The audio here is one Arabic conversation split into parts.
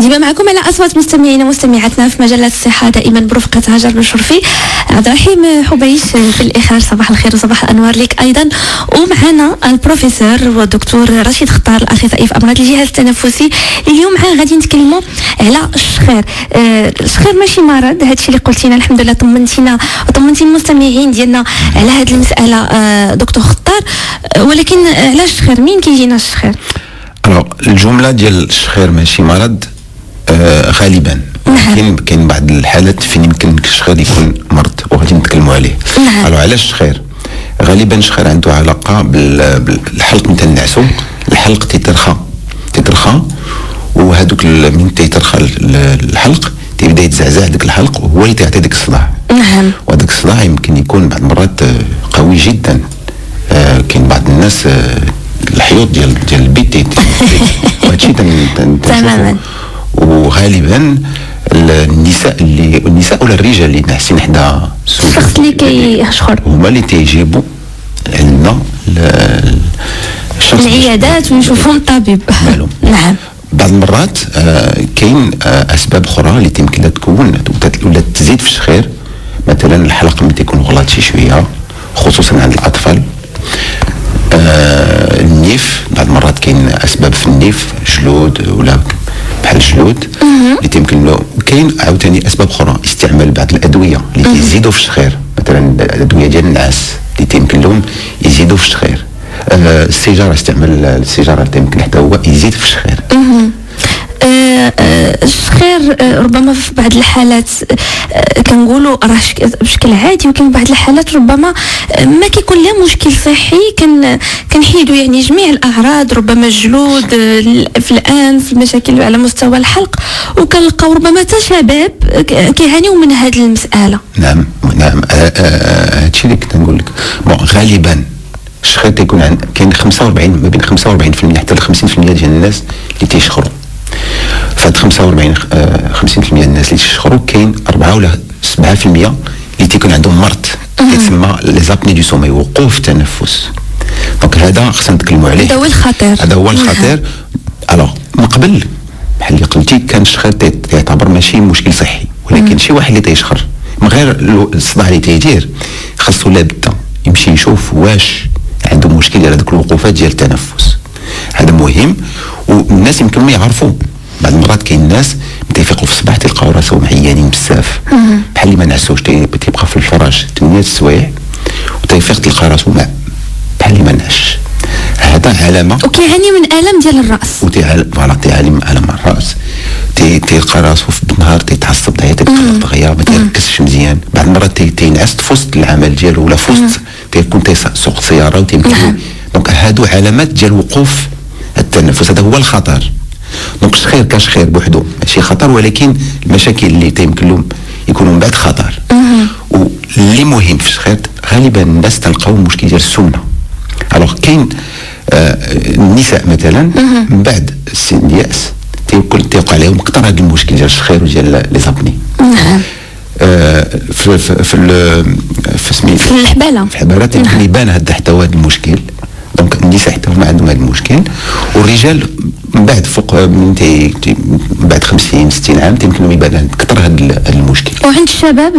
ديما معكم على اصوات مستمعينا ومستمعاتنا في مجله الصحه دائما برفقه هاجر بشرفي. عبد الرحيم حبيش في الاخر، صباح الخير وصباح الانوار لك ايضا. ومعنا البروفيسور والدكتور رشيد خطار الاخصائي في امراض الجهاز التنفسي. اليوم غادي نتكلموا على الشخير. الشخير ماشي مرض، هادشي اللي قلتينا الحمد لله، طمنتينا وطمنتي المستمعين ديالنا على هذه المساله دكتور خطار. ولكن علاش الشخير؟ مين كيجينا الشخير؟ الجمله ديال الشخير ماشي مرض غالبا كاين بعض الحالات فين يمكن الشخير يكون مرض وغادي نتكلموا عليه. علاش الشخير؟ غالبا الشخير عنده علاقه بالحلق نتاع النعسو. الحلق تيترخى وهذوك من تيترخى الحلق تيبدا يتزعزع داك الحلق وهو اللي تيعطي داك الصداع. وهذاك الصداع يمكن يكون بعض المرات قوي جدا. كاين بعض الناس الحيوط ديال البيت هادشي تماما. وغالبا النساء ولا الرجال اللي ناعسين حدا الشخص اللي كيشخر هما اللي تيجيبوا عندنا العيادات ويشوفوا الطبيب. نعم. بعض المرات كاين اسباب اخرى اللي يمكن تكون ولا تزيد في الشخير. مثلا الحلق ملي تيكون غلط شي شويه خصوصا عند الاطفال. النيف بعض المرات كاين اسباب في النيف، جلود ولا بحال الجلود اللي تيمكن له. كاين عاوتاني اسباب اخرى، استعمال بعض الادويه اللي تيزيدوا في الشخير. مثلا الادويه ديال النعاس اللي تيمكن لهم يزيدوا في الشخير. السيجاره، استعمال السيجاره تيمكن حتى هو يزيد في الشخير. الشخير ربما في بعض الحالات كنقولوا راه بشكل عادي، وكاين بعض الحالات ربما ما كيكون لها مشكل صحي. كنحيدوا يعني جميع الاعراض، ربما الجلود في الانف، المشاكل على مستوى الحلق، وكنلقاو ربما حتى شباب كيعانيوا من هذه المساله. نعم هادشي اللي كنت نقول لك. غالبا الشخير تيكون كاين 45 ما بين 45% حتى ل 50% ديال الناس اللي تيشخروا. فهاد 45 50% الناس اللي تيشخروا كاين 4 ولا 7% اللي تيكون عندهم مرض كيتسمى لي زابني دو سومي، وقوف التنفس. دونك هذا خصنا نتكلموا عليه. هذا هو الخطير. الوغ من قبل بحال اللي قلتي كان الشخير تعتبر ماشي مشكل صحي، ولكن شي واحد اللي تيشخر من غير الصداع اللي تيدير خاصو لابد يمشي يشوف واش عنده مشكل ديال هذوك الوقوفات ديال التنفس. هذا مهم، والناس يمكن ما يعرفوا. بعض المرات كاين الناس تيفيقوا في الصباح تلقاو راسهم عيانين بزاف، بحال اللي ما نعسوش تيبقى في الفراش 8 السوايع وتيفيق تلقى راسو بحال اللي ما نعش. هذا علامه. وكيعاني من الم ديال الراس. تيعاني من الم الراس، تيلقى راسو في النهار تيتعصب دغيا ما تيركزش مزيان. بعض المرات تينعس في وسط العمل ديالو ولا في وسط تيكون تيسوق سياره وتيمكن. دونك هادو علامات ديال وقوف التنفس. هذا هو الخطر. دونك الشخير كشخير بوحدو ماشي خطر، ولكن المشاكل اللي تيمكن لهم يكونوا من بعد خطر. واللي مهم في الشخير غالبا الناس تلقاو مشكل ديال السمنه. الوغ كاين النساء مثلا من بعد السن الياس تيوقع عليهم اكثر هذا المشكل ديال الشخير وديال لي زابني. في الحباله يمكن يبان هذا حتى هو هذا المشكل. دونك النساء حتى هما عندهم هذا المشكل، والرجال من بعد فوق من بعد 50 60 عام يمكن لهم يبان اكثر هذا المشكل. وعند الشباب؟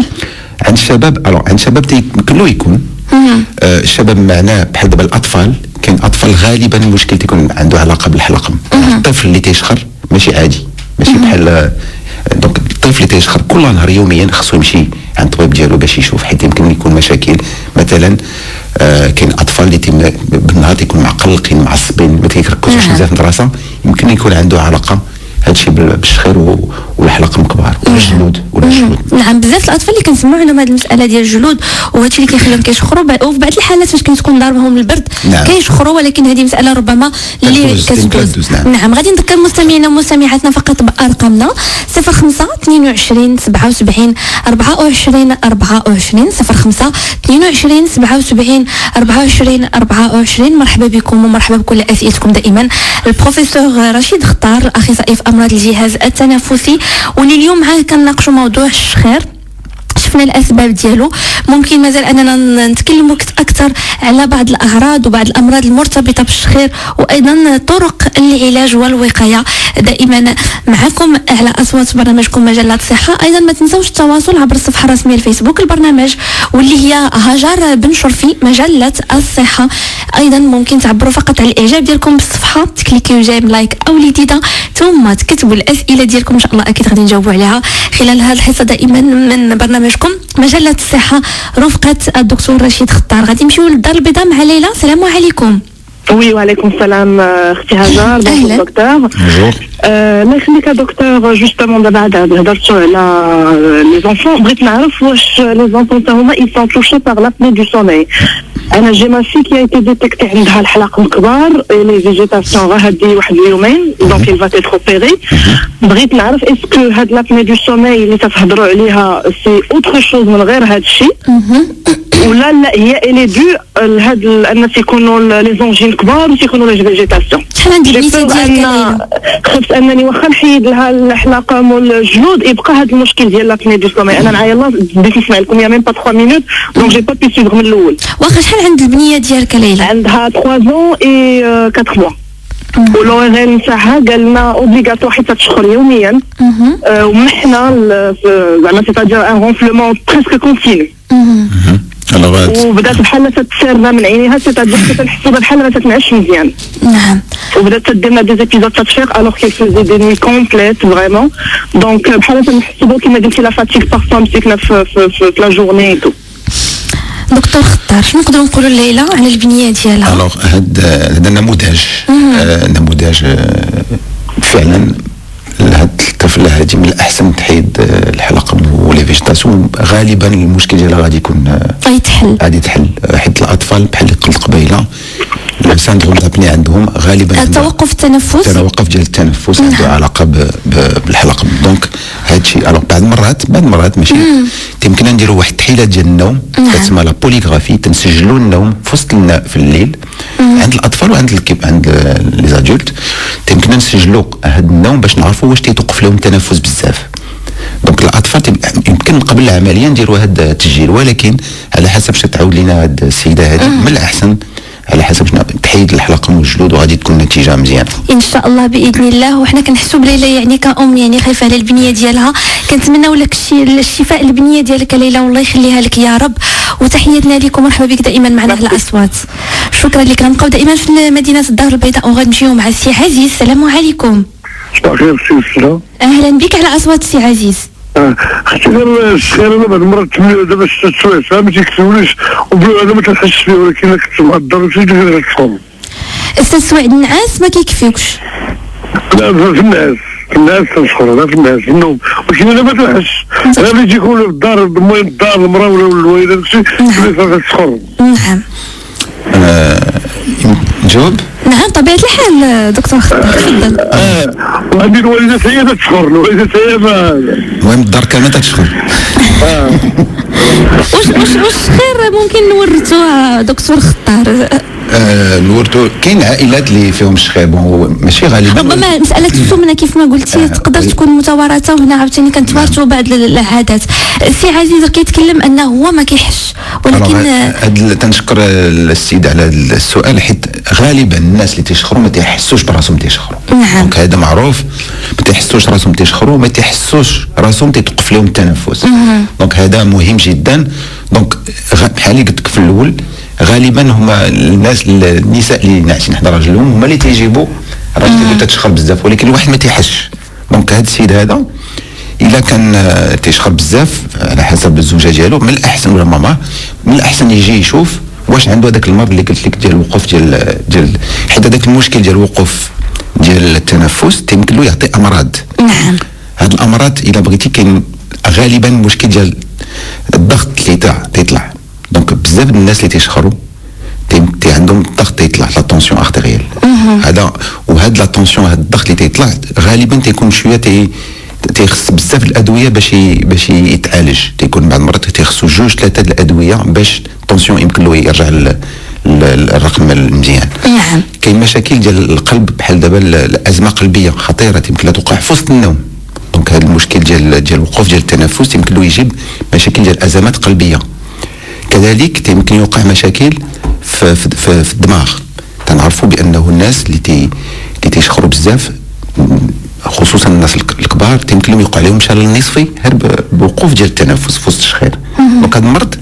عند الشباب يمكن له يكون. الشباب معناه بحال دابا الاطفال، كاين اطفال غالبا المشكل تيكون عنده علاقه بالحلقم. الطفل اللي تيشخر ماشي عادي، ماشي بحال. دونك الطفل اللي تيشخر كل نهار يوميا خصو يمشي عند الطبيب ديالو باش يشوف، حيت يمكن يكون مشاكل. مثلا كاين اطفال اللي بالنهار تيكون معقلقين معصبين ما تيركزوش بزاف في الدراسه، يمكن يكون عنده علاقه هادشي بالشخير والحلقم كبار والجلود نعم بزاف الاطفال اللي كنسمعوا عليهم هذه المساله ديال الجلود وهادشي اللي كيخليهم كيشخروا. وفي بعض الحالات فاش كتكون ضاربهم البرد كيشخروا، ولكن هذه مساله ربما اللي كتدوز. نعم غادي نذكر مستمعينا ومستمعاتنا فقط بارقامنا 05 22 77 24 24 05 22 77 24 24. مرحبا بكم ومرحبا بكل اسئلتكم دائما. البروفيسور رشيد خطار اخصائي في امراض الجهاز التنفسي، واللي اليوم معاه كنناقشوا موضوع الشخير. عرفنا الاسباب ديالو. ممكن مازال اننا نتكلموا اكثر على بعض الاعراض وبعض الامراض المرتبطه بالشخير، وايضا طرق العلاج والوقايه. دائما معكم على اصوات برنامجكم مجله الصحه. ايضا ما تنسوش التواصل عبر الصفحه الرسميه الفيسبوك البرنامج واللي هي هاجر بن شرفي مجله الصحه. ايضا ممكن تعبروا فقط على الاعجاب ديالكم بالصفحه، تكليكيو جيم لايك او ليتيدا، ثم تكتبوا الاسئله ديالكم ان شاء الله اكيد غادي نجاوبوا عليها خلال هذه الحصه دائما من برنامجكم مجله الصحه رفقه الدكتور رشيد خطار. غادي نمشيو للدار البيضاء مع ليلى. السلام عليكم. وي وعليكم السلام اختي هاجر. اهلا دكتور. الله يخليك يا دكتور. جوستومون دابا هضرتوا على لي زونفون، بغيت نعرف واش لي زونفون حتى هما يسون توشي باغ لابني دو سومي. انا جي ما في كي ايتي ديتيكتي عندها الحلق الكبار لي فيجيتاسيون راه هادي واحد اليومين دونك il va être opéré. بغيت نعرف اسكو هاد لابني دو سومي اللي تتهضروا عليها سي اوتر شوز من غير هاد الشيء ولا لا هي الي دو لهاد الناس يكونوا لي زونجين كبار وتيكونوا لي فيجيتاسيون. شحال عندك النيتي ديالك؟ خفت انني واخا نحيد لها الحلاقه والجلود يبقى هذا المشكل ديال لابني دو سومي. انا معايا الله بديت نسمع لكم يا ميم با 3 مينوت دونك جي با بي سيفغ من الاول. واخا شحال عند البنيه ديالك ليلى؟ عندها 3 ans et 4 mois. ولو غير نتاعها قال لنا اوبليغاتوار حتى تشخر يوميا ومحنا زعما سيتادير ان غونفلومون بريسك كونتينيو. وبدات بحال تتسرنا من عينيها سيتادير تنحسوا بحال ما تتنعش مزيان. نعم. وبدات تدير لنا دي زيبيزود تتفيق الوغ كي فيزي دي نوي كومبليت فريمون. دونك بحال تنحسوا كيما قلتي لا فاتيك بارفوا مسكنا في لا جورني تو. دكتور خطار شنو نقدروا نقولوا ليلى على البنيه ديالها؟ الوغ هذا نموذج فعلا لهاد الطفله هذه من الاحسن تحيد الحلق ولي فيجيتاسيون. غالبا المشكل ديالها غادي يكون غادي يتحل حيت الاطفال بحال اللي قلت قبيله الساندروم دابني عندهم غالبا توقف التنفس ديال التنفس عنده علاقه بالحلق. دونك هذا الشيء الوغ بعض المرات ماشي يمكن نديروا واحد التحليلات ديال النوم تسمى لا بوليغرافي، تنسجلوا النوم في وسط في الليل عند الاطفال وعند عند لي زادولت. يمكن نسجلوا هذا النوم باش نعرفوا واش تيتوقف لهم التنفس بزاف. دونك الاطفال يمكن قبل العمليه نديروا هذا التسجيل، ولكن على حسب اش تعاود لنا هذه السيده هذه من الاحسن على حسب شنو تحيد الحلقه والجلود وغادي تكون النتيجه مزيانه ان شاء الله باذن الله. وحنا كنحسوا بليلى يعني كأم يعني خايفه على البنيه ديالها، كنتمناو لك الشفاء البنيه ديالك ليلى والله يخليها لك يا رب. وتحياتنا لكم ومرحبا بك دائما معنا على الاصوات. شكرا لك. غنبقاو دائما في مدينه الدار البيضاء وغنمشيو مع السي عزيز. السلام عليكم. صباح الخير سي سلا. اهلا بك على اصوات السي عزيز. اختي غير الصغير انا بعد المرات دابا 6 سوايع ما تيكتبوليش انا ما كنحسش فيه، ولكن انا كنت معذر وشي ديال الصوم. السوايع النعاس ما كيكفيوكش؟ لا في النعاس تنسخر، لا في النعاس في النوم، ولكن انا ما كنحسش. انا اللي تيكون في الدار المهم الدار المراه ولا الوالده داكشي اللي كتسخر. نعم. نجاوب؟ نعم طبيعة الحال دكتور خطار تفضل. وعندي الوالده هي تتسخر، الوالده هي المهم الدار كامله تتشخر. واش خير ممكن نورثوها دكتور خطار؟ نورثو كاين عائلات اللي فيهم الشخير بون ماشي غالبا ربما مساله السمنه كيف ما قلتي تقدر تكون متوارثه، وهنا عاوتاني كنتوارثوا بعض العادات. السي عزيز كيتكلم انه هو ما كيحش، ولكن تنشكر السيد على هذا السؤال حيت غالبا الناس اللي تيشخروا ما تيحسوش براسهم تيشخروا. نعم. دونك هذا معروف، ما تيحسوش راسهم تيشخروا، ما تيحسوش راسهم تيتوقف لهم التنفس. دونك هذا مهم جدا. دونك بحال اللي قلت لك في الاول غالبا هما النساء اللي ناعسين حدا راجلهم هما اللي تيجيبوا راجل اللي تتشخر بزاف، ولكن الواحد ما تيحسش. دونك هذا السيد هذا الا كان تيشخر بزاف على حسب الزوجه ديالو من الاحسن ولا ماما من الاحسن يجي يشوف واش عنده هذاك المرض اللي قلت لك ديال الوقوف ديال حيت هذاك المشكل ديال الوقوف ديال التنفس تيمكن له يعطي امراض. نعم. هاد الامراض الا بغيتي كاين غالبا المشكل ديال الضغط اللي تيطلع. دونك بزاف د الناس اللي تيشخروا عندهم الضغط تيطلع لا طونسيون ارتيريال. هذا وهاد لا طونسيون هاد الضغط اللي تيطلع غالبا تيكون شويه تيخص بزاف الادويه باش يتعالج. تيكون بعض المرات تيخصو 2-3 الادويه باش الطونسيون يمكن له يرجع الرقم المزيان. نعم. كاين مشاكل ديال القلب بحال دابا الازمه قلبيه خطيره يمكن لا توقع في وسط النوم. دونك هذا المشكل ديال الوقوف ديال التنفس يمكن له يجيب مشاكل ديال ازمات قلبيه. كذلك يمكن يوقع مشاكل في الدماغ. تنعرفوا بانه الناس اللي تيشخروا بزاف خصوصا الناس الكبار يمكن لهم يوقع لهم شلل نصفي بوقوف ديال التنفس في وسط الشخير. دونك هذا المرض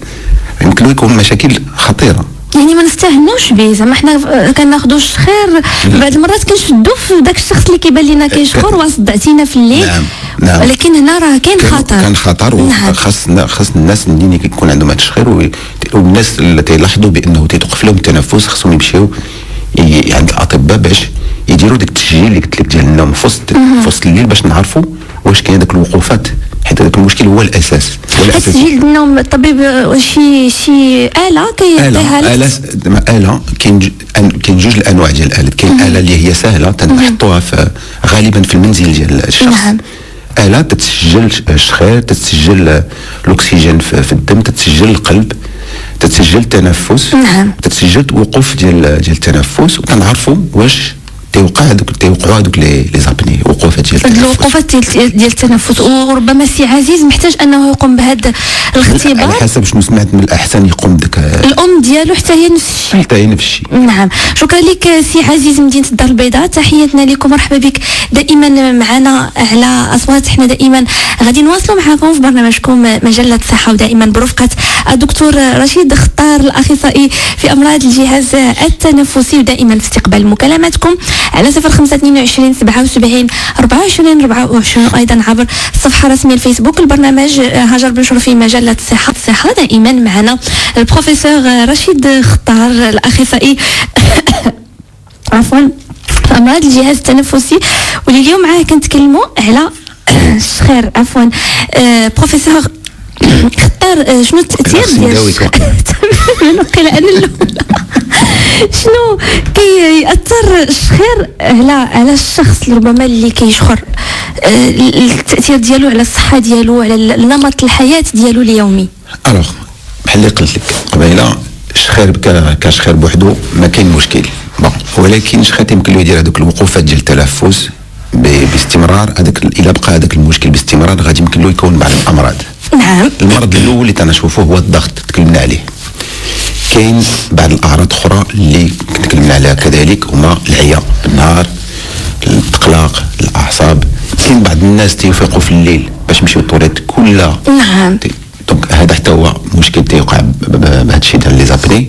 يمكن له يكون مشاكل خطيره. يعني ما نستهنوش به، زعما حنا كناخذوا الشخير بعض المرات كنشدوا في داك الشخص اللي كيبان لنا كيشخر وصدعتينا في الليل. نعم. ولكن هنا راه كاين خطر. كان خطر. وخاص الناس اللي كيكون عندهم هذا الشخير والناس اللي تيلاحظوا بانه تيتوقف لهم التنفس خصهم يمشيو عند الاطباء باش يديروا داك التسجيل اللي قلت لك ديال النوم في وسط الليل باش نعرفوا واش كاين داك الوقوفات، حيت هذاك المشكل هو الاساس. تسجيل النوم الطبيب شي آلة كيعطيها لك؟ آلة كاين جوج الانواع ديال الآلات. كاين آلة اللي هي سهله تنحطوها غالبا في المنزل ديال الشخص. نعم. آلة تتسجل الشخير، تتسجل الأكسجين في الدم، تتسجل القلب، تتسجل التنفس. نعم. تتسجل وقوف ديال التنفس، وتنعرفوا واش تيوقعوا هذوك لي زابني وقوفات ديال التنفس. الوقوفات ديال التنفس. وربما السي عزيز محتاج انه يقوم بهذا الاختبار على حسب شنو سمعت من الاحسن يقوم بدك. الام ديالو حتى هي نفس الشيء. نعم. شكرا لك سي عزيز مدينه الدار البيضاء، تحياتنا لكم، مرحبا بك دائما معنا على اصوات. حنا دائما غادي نواصلوا معكم في برنامجكم مجله صحه، ودائما برفقه الدكتور رشيد خطار الاخصائي في امراض الجهاز التنفسي، ودائما في استقبال مكالماتكم على 0522 77 24 24، ايضا عبر الصفحه الرسميه الفيسبوك البرنامج هاجر بن شرفي مجله صحه. دائما معنا البروفيسور رشيد خطار الاخصائي عفوا امراض الجهاز التنفسي، واللي اليوم معاه كنتكلموا على الشخير. عفوا بروفيسور خطار، شنو التاثير ديال نقل انا الاولى شنو كيأثر الشخير على الشخص ربما اللي كيشخر، التأثير ديالو على الصحة ديالو، على نمط الحياة ديالو اليومي؟ الوغ بحال اللي قلت لك قبيله، الشخير كشخير بوحدو ما كاين مشكل، ولكن الشخير يمكن له يدير هذوك الوقوفات ديال التنفس باستمرار. هذاك الا بقى هذاك المشكل باستمرار غادي يمكن له يكون بعض الامراض. نعم. المرض الاول اللي تنشوفوه هو الضغط، تكلمنا عليه. كاين بعض الاعراض اخرى اللي تكلمنا عليها كذلك، هما العيا بالنهار، التقلاق، الاعصاب. كاين بعض الناس تيفيقوا في الليل باش يمشيو للطوريت كلها. نعم. دونك هذا حتى هو مشكل تيوقع بهذا الشيء ديال لي زابني.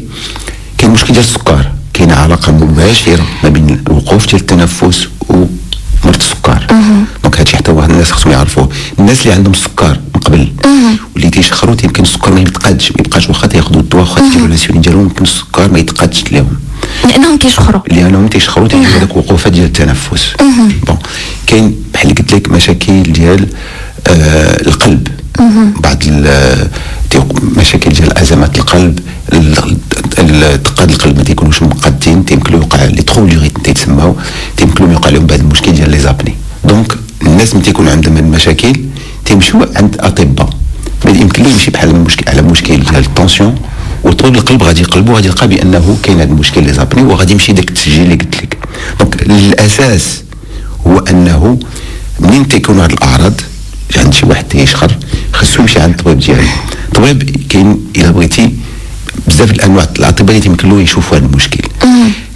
كاين مشكل ديال السكر، كاين علاقه مباشره ما بين الوقوف ديال التنفس ومرض السكر. دونك هادشي حتى هو الناس خصهم يعرفوه. الناس اللي عندهم السكر من قبل واللي تيشخروا يمكن السكر ما يبقاش واخا تياخذوا الدواء واخا تيديروا الانسولين ديالهم، يمكن السكر ما يتقادش لهم لانهم كيشخروا تيديروا هذوك الوقوفات ديال التنفس. بون كاين بحال اللي قلت لك مشاكل ديال القلب، بعض مشاكل ديال ازمات القلب، دقات القلب ما تيكونوش مقادين، يمكن يوقع لي تروبل ريتم تيتسماو، يمكن لهم يوقع لهم بعض المشكل ديال لي زابني. دونك الناس ملي تيكون عندهم هاد المشاكل تيمشيو عند اطباء، يمكن له يمشي بحال على مشكل ديال الطونسيون، وطبيب القلب غادي يقلبو غادي يلقى بانه كاين هذا المشكل لي زابني، وغادي يمشي داك التسجيل اللي قلت لك. دونك الاساس هو انه منين تيكونوا هاد الاعراض عند شي واحد تيشخر خصو يمشي عند الطبيب ديالو. الطبيب كاين الا بغيتي بزاف الانواع الاطباء اللي يمكن له يشوفوا هذا المشكل.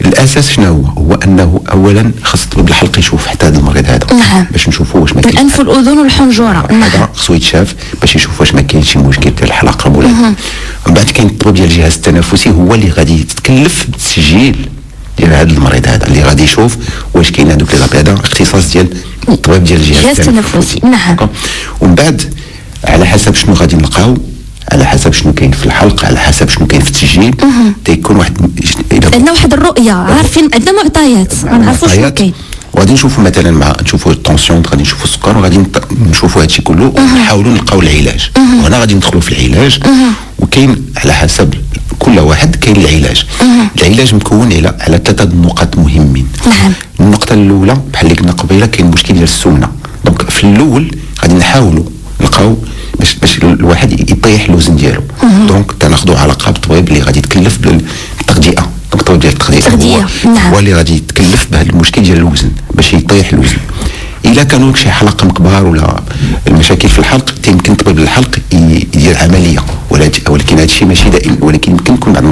الاساس شنو هو انه اولا خاص الطبيب الحلقي يشوف حتى هذا المريض هذا. نعم. باش نشوفوا واش ما كاين الانف والاذن والحنجره. هذا خصو يتشاف باش يشوف واش ما كاينش شي مشكل ديال الحلق ولا. ومن بعد كاين الطبيب ديال الجهاز التنفسي هو اللي غادي يتكلف بالتسجيل ديال هذا المريض هذا، اللي غادي يشوف واش كاين هذوك لي زابي. هذا اختصاص ديال الطبيب ديال الجهاز التنفسي. نعم. ومن بعد على حسب شنو غادي نلقاو، على حسب شنو كاين في الحلق، على حسب شنو كاين في التسجيل، تيكون واحد عندنا واحد الرؤيه، عارفين عندنا معطيات غنعرفوا شنو كاين. وغادي نشوفوا مثلا نشوفوا الطونسيون، غادي نشوفوا السكر، وغادي نشوفوا هادشي كله ونحاولوا نلقاو العلاج. وهنا غادي ندخلوا في العلاج، وكاين على حسب كل واحد كاين العلاج. العلاج مكون على 3 نقاط مهمين. نعم. النقطه الاولى بحال اللي قلنا قبيله كاين مشكل ديال السمنه. دونك في الاول غادي نحاولوا نلقاو باش الواحد يطيح الوزن ديالو. دونك تناخذوا علاقه بالطبيب اللي غادي يتكلف بالتغذيه. دونك الطبيب ديال التغذيه هو اللي غادي يتكلف بهذا المشكل ديال الوزن باش يطيح الوزن. الا كانوا شي حلقه كبار ولا المشاكل في الحلق يمكن طبيب الحلق يدير عمليه، ولكن هذا الشيء ماشي دائم، ولكن يمكن يكون بعض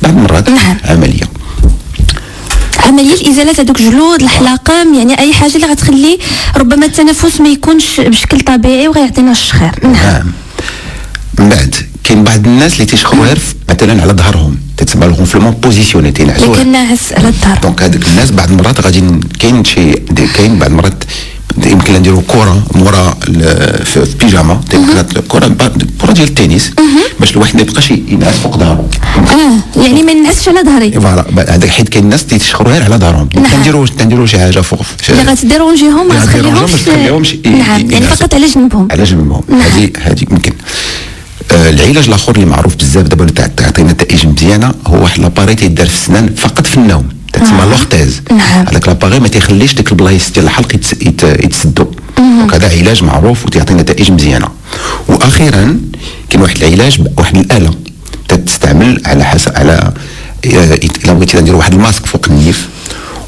المرات نعم. عمليه لازاله هذوك جلود الحلاقم، يعني اي حاجه اللي غتخلي ربما التنفس ما يكونش بشكل طبيعي وغيعطينا الشخير. نعم. من بعد كاين بعض الناس اللي تيشخروا غير مثلا على ظهرهم، تتسمى الغونفلمون بوزيسيوني، تينعسوا اللي كنعس على الظهر. دونك هذوك الناس بعض المرات غادي كاين بعض المرات يمكن نديروا كره مورا في بيجاما، كره ديال التنس باش الواحد ما يبقاش ينعس فوق ظهره. يعني ما ينعسش على ظهري. فوالا هذاك حيت كاين الناس تيشخروا غير على ظهرهم. كنديروا شي حاجه فوق اللي غتديرونجيهم ما تخليهمش. نعم، يعني فقط على جنبهم. هذه يمكن. العلاج الاخر اللي معروف بزاف دابا اللي تعطينا نتائج مزيانه هو واحد لاباري تيدار في السنان فقط في النوم، تسمى لوختيز. هذاك لاباري ما تيخليش ديك البلايص ديال الحلق يتسدوا. دونك هذا علاج معروف وتعطي نتائج مزيانه. واخيرا كاين واحد العلاج، واحد الاله تستعمل على حسب على الا بغيتي ندير واحد الماسك فوق النيف،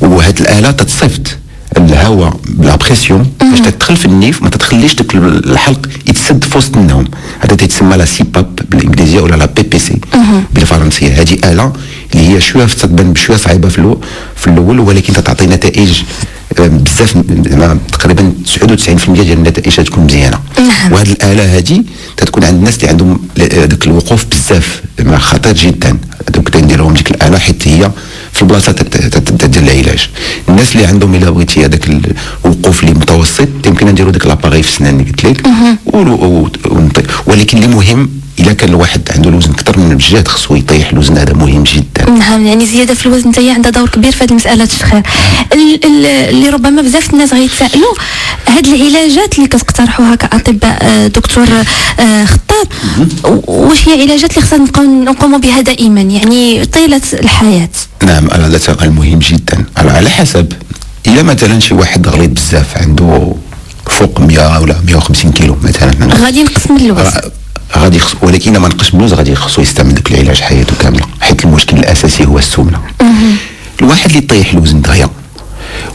وهاد الاله تتصيفط الهواء بلا بريسيون باش تدخل في النيف، ما تخليش داك الحلق يتسد في وسط النوم. هذا تيتسمى لا سيباب بالانجليزيه ولا لا بي بي سي بالفرنسيه. هذه اله اللي هي شويه تبان بشويه صعيبه في الاول، ولكن تعطي نتائج بزاف، تقريبا 99% ديال النتائج تكون مزيانه. وهذه الاله هذه تتكون عند الناس اللي عندهم داك الوقوف بزاف، خطير جدا. دوك تنديرهم ديك الاله حيت هي في البلاصه ديال العلاج. الناس اللي عندهم الا بغيتي هذاك الوقوف اللي متوسط يمكن نديروا ديك لاباغي في السنان اللي قلت لك، ولكن اللي مهم الا كان الواحد عنده الوزن اكثر من الجهد خصو يطيح الوزن، هذا مهم جدا. نعم، يعني زياده في الوزن حتى هي عندها دور كبير في هذه المساله الشخير. اللي ربما بزاف الناس غيتسائلوا هاد العلاجات اللي كتقترحوها كاطباء دكتور خطار، واش هي علاجات اللي خصنا نقوموا بها دائما يعني طيله الحياه؟ نعم، هذا سؤال مهم جدا. على حسب، الا مثلا شي واحد غليظ بزاف عنده فوق 100 ولا 150 كيلو مثلا، غادي ينقص من الوزن، ولكن ما نقص من الوزن غادي خصو يستعمل داك العلاج حياته كامله، حيت المشكل الاساسي هو السمنه. الواحد اللي طيح الوزن دغيا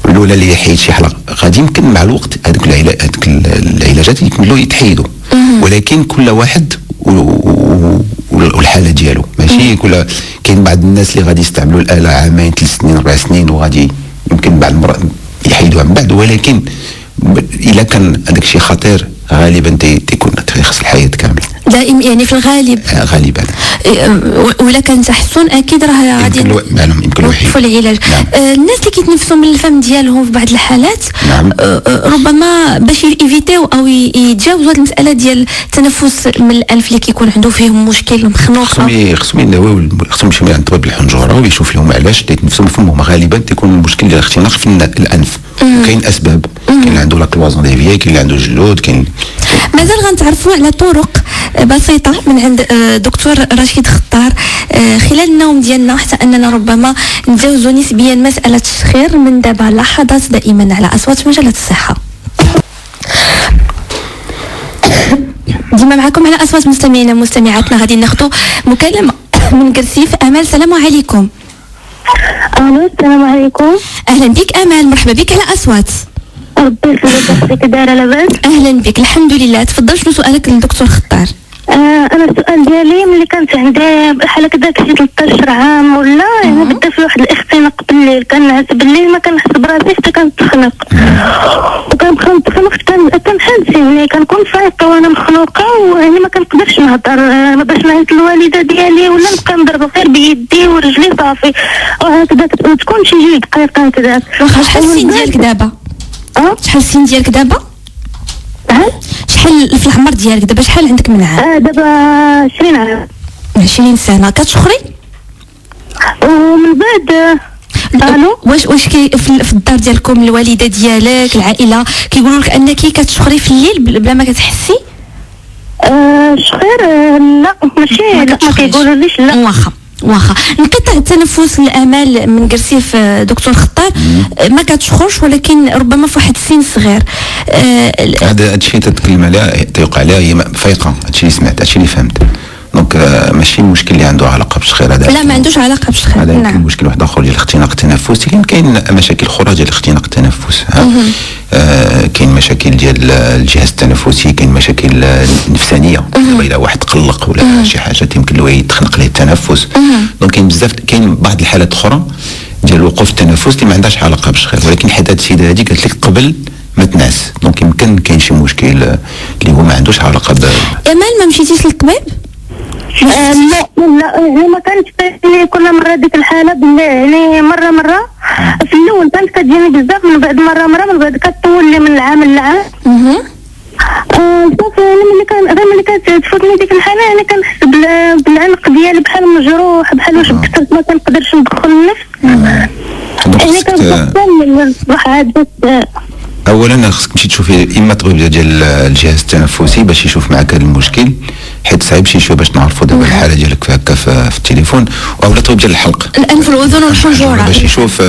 ولا اللي يحيد شي حلقه غادي يمكن مع الوقت هذوك العلاجات يكملوا يتحيدوا، ولكن كل واحد والحاله ديالو ماشي كاين بعض الناس اللي غادي يستعملوا الاله عامين 3 سنين 4 سنين وغادي يمكن بعض المرات يحيدوها من بعد، ولكن الا كان هذاك الشيء خطير غالبا تيكون تيخص الحياه كامله دائما، يعني في الغالب غالبا. ولا كان تحسن اكيد راه غادي يمكن يوقفوا العلاج. نعم. الناس اللي كيتنفسوا من الفم ديالهم في بعض الحالات، نعم. ربما باش يفيتيو او يتجاوزوا هذه المساله ديال التنفس من الانف اللي كيكون عنده فيهم مشكل مخنوق، خصهم يمشيو عند طبيب الحنجره ويشوف لهم علاش تيتنفسوا من فمهم. غالبا تيكون المشكل ديال الاختناق في الانف، وكاين اسباب، كاين اللي عنده لا كلوازون ديفيي، كاين اللي عنده جلود، كاين مازال غنتعرفوا على طرق بسيطه من عند دكتور رشيد خطار خلال النوم ديالنا حتى اننا ربما نتجاوزوا نسبيا مساله الشخير من دابا لحظات، دائما على اصوات مجله الصحه. ديما معكم على اصوات مستمعينا ومستمعاتنا. غادي ناخذوا مكالمه من قرسيف. امال، السلام عليكم. الو، السلام عليكم. اهلا بك امال، مرحبا بك على اصوات. ربي يخليك، كيف دايره لاباس؟ اهلا بك، الحمد لله. تفضل، شنو سؤالك للدكتور خطار؟ انا السؤال ديالي ملي كانت عندي بحال هكذاك شي 13 عام ولا يعني بدا في واحد الاختناق بالليل، كنعس بالليل ما كنحس براسي حتى كنتخنق، وكنبقى نتخنق حتى نحس يعني كنكون فايقه وانا مخنوقه، ويعني ما كنقدرش نهضر باش نعيط للوالده ديالي ولا نبقى نضرب غير بيدي ورجلي صافي، وهكذا تكون شي 2 دقائق هكذا. واخا شحال السن ديالك دابا؟ شحال السن ديالك دابا؟ شحال في العمر ديالك دابا؟ شحال عندك من عام؟ دابا 20 عام. 20 سنه. كتشخري؟ ومن بعد واش في الدار ديالكم الوالده ديالك العائله كيقولوا لك انك كتشخري في الليل بلا ما كتحسي؟ شخير لا، ماشي لا، ما كيقولوليش لا. واخا انقطاع التنفس الامال من قرسيف دكتور خطار ما كتشخرش، ولكن ربما في واحد السن صغير. هذا الشيء تتكلم عليه تيوقع عليه هي فايقه. هادشي اللي سمعت، هادشي اللي فهمت. دونك ماشي المشكل اللي عنده علاقه بالشخير هذا، لا ما عندوش علاقه بالشخير. هذا يمكن نعم. مشكل واحد اخر ديال الاختناق التنفسي. كاين مشاكل اخرى ديال الاختناق التنفس، كاين مشاكل ديال الجهاز التنفسي، كاين مشاكل نفسانيه، دابا اذا واحد تقلق ولا شي حاجه يمكن له يتخنق ليه التنفس. دونك كاين بزاف، كاين بعض الحالات اخرى ديال وقوف التنفس اللي ما عندهاش علاقه بالشخير، ولكن حيت هذه السيده هذه قالت لك قبل ما تنعس، دونك يمكن كاين شي مشكل اللي هو ما عندوش علاقه امال ما مشيتيش للطبيب؟ لا هي ما كانتش يعني كل مره ديك الحاله يعني مره في الاول كانت كتجيني بزاف، من بعد مره من بعد كتطول لي من العام للعام. صافي انا ملي كانت تفوتني ديك الحاله يعني كنحس بالعنق ديالي بحال مجروح، بحال واش كثرت ما كنقدرش ندخل النفس. يعني كنفكر نصبح عاد. اولا خصك تمشي تشوفي اما طبيب ديال الجهاز التنفسي باش يشوف معك هذا المشكل، حيت صعيب شي شويه باش نعرفوا دابا الحاله ديالك هكا في التليفون، اولا طبيب ديال الحلق، الانف والاذن والحنجره، باش يشوف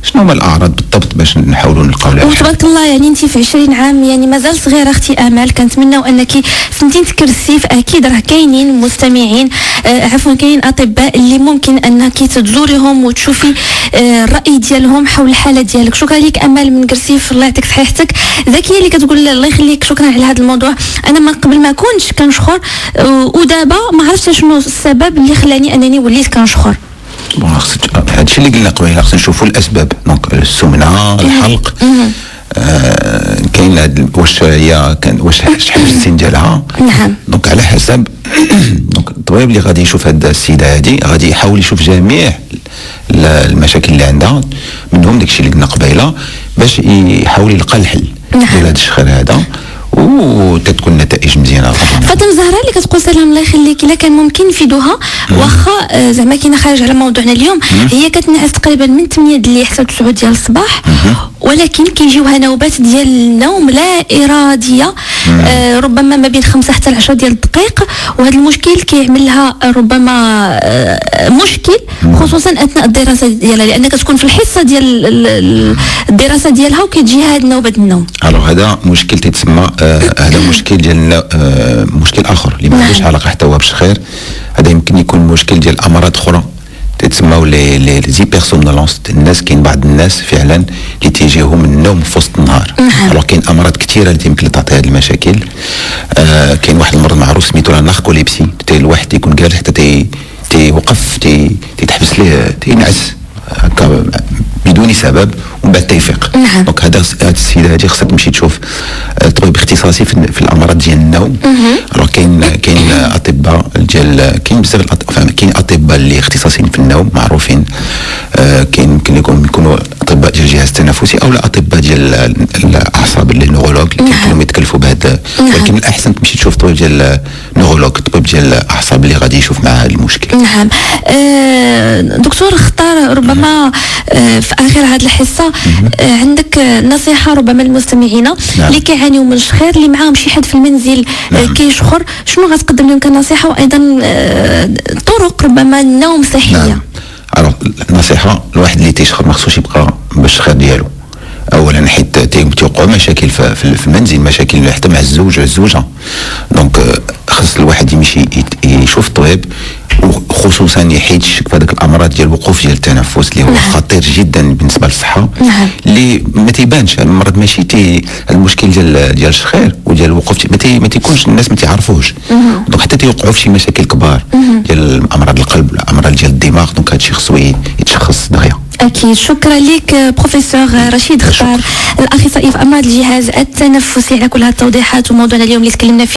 شنو هما الاعراض بالضبط باش نحاولوا نلقاو لها. وتبارك الله يعني انت في 20 عام يعني مازال صغيره اختي امال، كنتمناو انك فهمتي تكرسي. اكيد راه كاينين مستمعين عفوا كاينين اطباء اللي ممكن انك تزوريهم وتشوفي الراي ديالهم حول الحاله ديالك. شكرا لك امال من كرسيف، الله يعطيك صحيحتك. ذكيه اللي كتقول الله يخليك شكرا على هذا الموضوع. انا من قبل ما كنتش كنشخر، ودابا ما عرفتش شنو السبب اللي خلاني انني وليت كنشخر. هادشي اللي قلنا قبيله، خصنا نشوفوا الاسباب، دونك السمنه، الحلق، كاين واش هي واش شحال السن ديالها. نعم. دونك على حسب دونك الطبيب اللي غادي يشوف هاد السيده هادي غادي يحاول يشوف جميع المشاكل اللي عندها، منهم داكشي اللي قلنا قبيله، باش يحاول يلقى الحل ديال هذا الشخير هذا، وتتكون النتائج مزيانه. فاطمه زهراء اللي كتقول سلام الله يخليك، الا كان ممكن نفيدوها واخا زعما كاينه خارج على موضوعنا اليوم، هي كتنعس تقريبا من 8 د الليل حتى 9 ديال الصباح، ولكن كيجيوها نوبات ديال النوم لا اراديه، ربما ما بين 5 حتى 10 ديال الدقائق، وهذا المشكل كيعمل لها ربما مشكل خصوصا اثناء الدراسه ديالها، لان كتكون في الحصه ديال الدراسه ديالها وكتجيها هذه النوبه النوم. هذا مشكل تيتسمى هذا مشكل ديال مشكل اخر اللي ما عندوش علاقه حتى هو بالشخير. هذا يمكن يكون مشكل ديال امراض اخرى تتسموا لي زيبيرسومنالونس. الناس كاين بعض الناس فعلا اللي تيجيهم النوم في وسط النهار. الوغ كاين امراض كثيره اللي يمكن تعطي هذه المشاكل. كاين واحد المرض معروف سميتو ناركوليبسي، الواحد تيكون جالس حتى تيوقف تيتحبس ليه تينعس هكا بدون سبب ومن بعد تيفيق. دونك هذا السيده هذه خصها تمشي تشوف طبيب اختصاصي في الامراض ديال النوم. الوغ كاين اطباء ديال كاين بزاف كاين اطباء اللي اختصاصيين في النوم معروفين. كاين يمكن يكونوا اطباء ديال الجهاز التنفسي او لا اطباء ديال الاعصاب اللي نورولوج اللي كيكونوا يتكلفوا بهذا، ولكن الاحسن تمشي تشوف طبيب ديال نورولوج، طبيب ديال الاعصاب اللي غادي يشوف معاه المشكل. نعم. دكتور اختار ربما في اخر هذه الحصه عندك نصيحه ربما للمستمعين اللي كيعانيوا من الشخير، اللي معاهم شي حد في المنزل كيشخر، شنو غتقدم لهم كنصيحه، وايضا طرق ربما النوم صحيه؟ النصيحه الواحد اللي تيشخر ما خصوش يبقى بالشخير ديالو. اولا حيت تيوقعوا مشاكل في المنزل، مشاكل حتى مع الزوج والزوجه. دونك خص الواحد يمشي يشوف طبيب، وخصوصا يحيد الشك في هذاك الامراض ديال الوقوف ديال التنفس اللي هو خطير جدا بالنسبه للصحه، اللي ما تيبانش المرض ماشي المشكل ديال الشخير وديال الوقوف ما تيكونش الناس ما تعرفوش. دونك حتى تيوقعوا في شي مشاكل كبار ديال امراض القلب ولا امراض ديال الدماغ. دونك هذا الشيء خصو يتشخص دغيا. اكيد. شكرا لك بروفيسور رشيد اختار، الاخصائي في امراض الجهاز التنفسي، على كل هذه التوضيحات وموضوعنا اليوم اللي تكلمنا فيه.